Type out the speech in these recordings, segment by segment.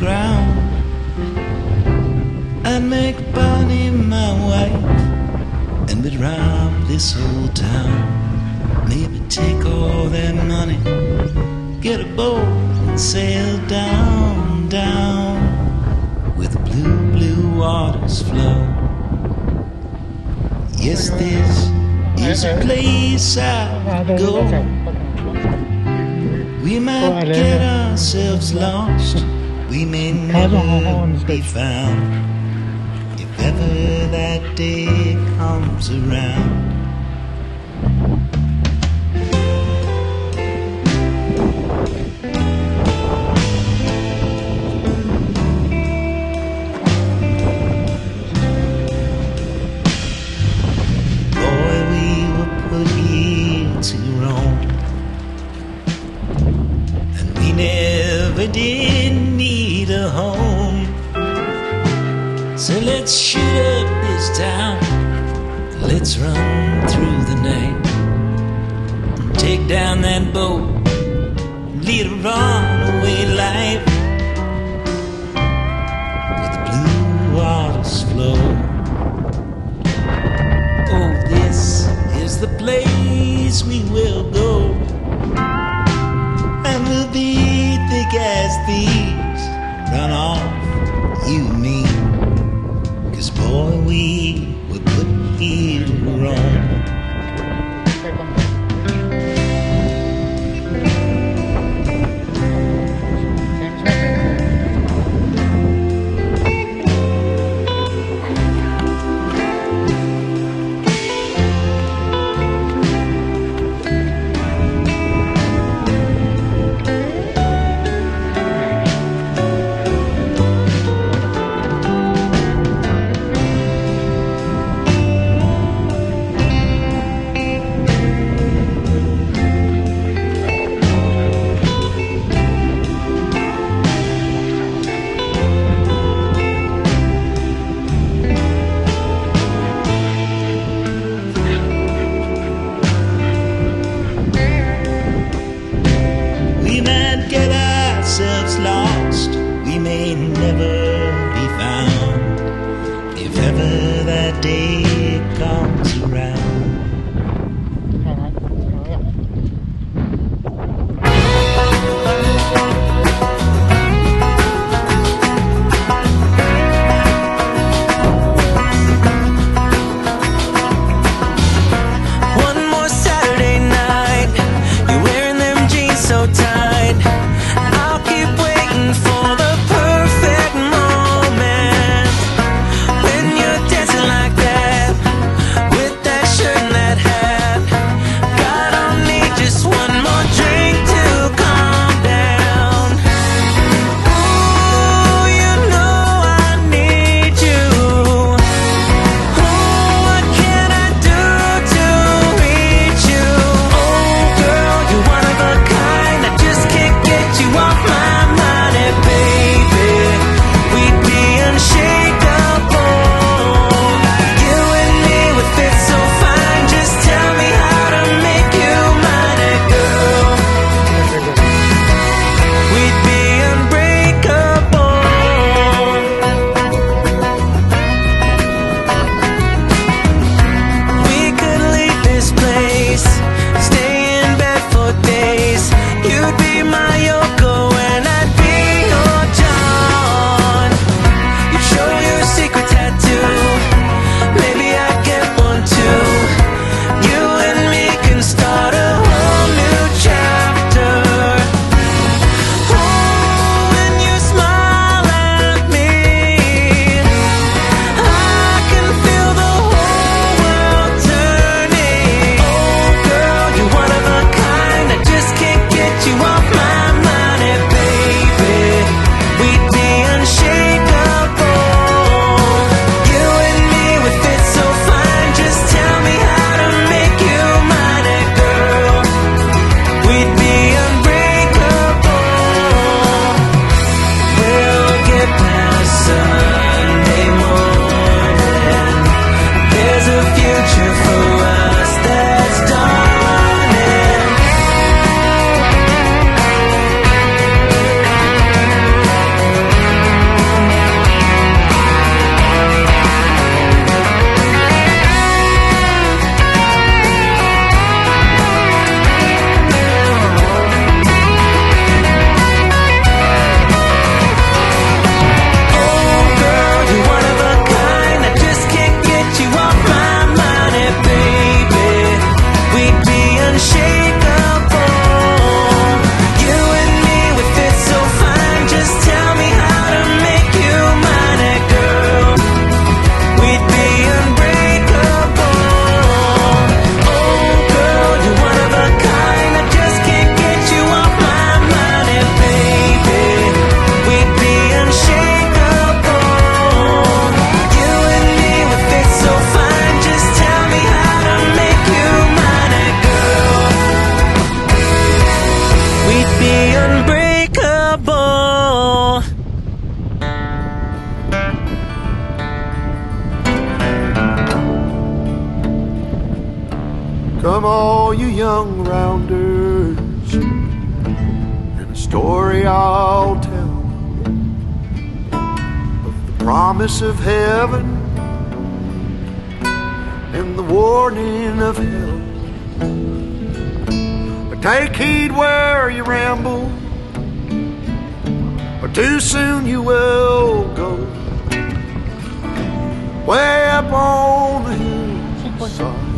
ground. I'd make Bonnie my wife, and we'd rob this whole town. Maybe take all that money, get a boat and sail down, down, where the blue, blue waters flow. Yes, this is a place I would go. We might get ourselves lost, we may never be found, if ever that day comes around. Boy, we were put here to roam, and we never did need a home. So let's shoot up this town, let's run through the night, and take down that boat, lead a runaway life, where the blue waters flow. Oh, this is the place we will go, and we'll be thick as thieves, run off, you and me. Boy, we were put here to roam. Lost, we may never be found, if ever that day comes around. One more Saturday night, you're wearing them jeans so tight. I'll keep waiting for the perfect moment when you're dancing like that. Come all you young rounders, and a story I'll tell of the promise of heaven and the warning of hell. But take heed where you ramble, or too soon you will go. Way up on the hillside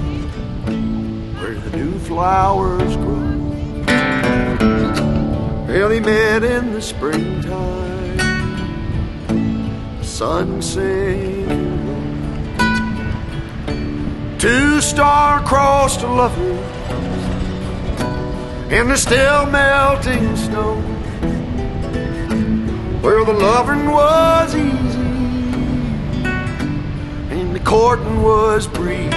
where the new flowers grow. Well, he met in the springtime, the sun sinking low. Two star-crossed lovers in the still melting snow, where the loving was easy and the courting was brief.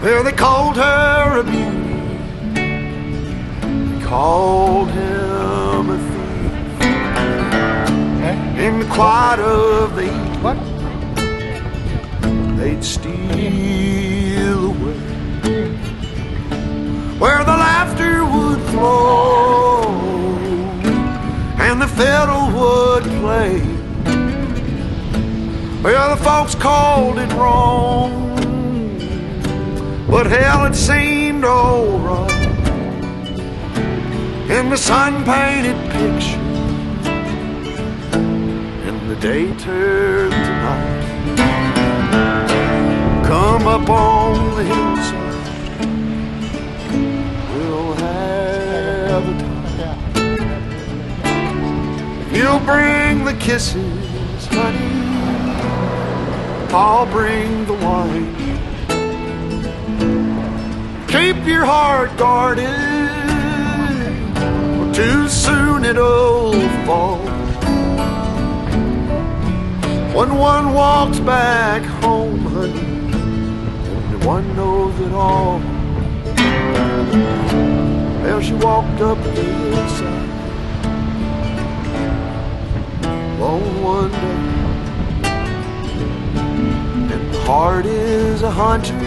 Well, they called her a beauty, they called him a thief. In the quiet of the evening, they'd steal away, where the laughter would flow and the fiddle would play. Well, the folks called it wrong, but hell, it seemed alright in the sun-painted picture, and the day turned to night. Come up on the hillside, we'll have a time. You'll bring the kisses, honey, I'll bring the wine. Keep your heart guarded, or too soon it'll fall. When one walks back home, honey, only one knows it all. Well, she walked up the hillside on one day, and the heart is a hunter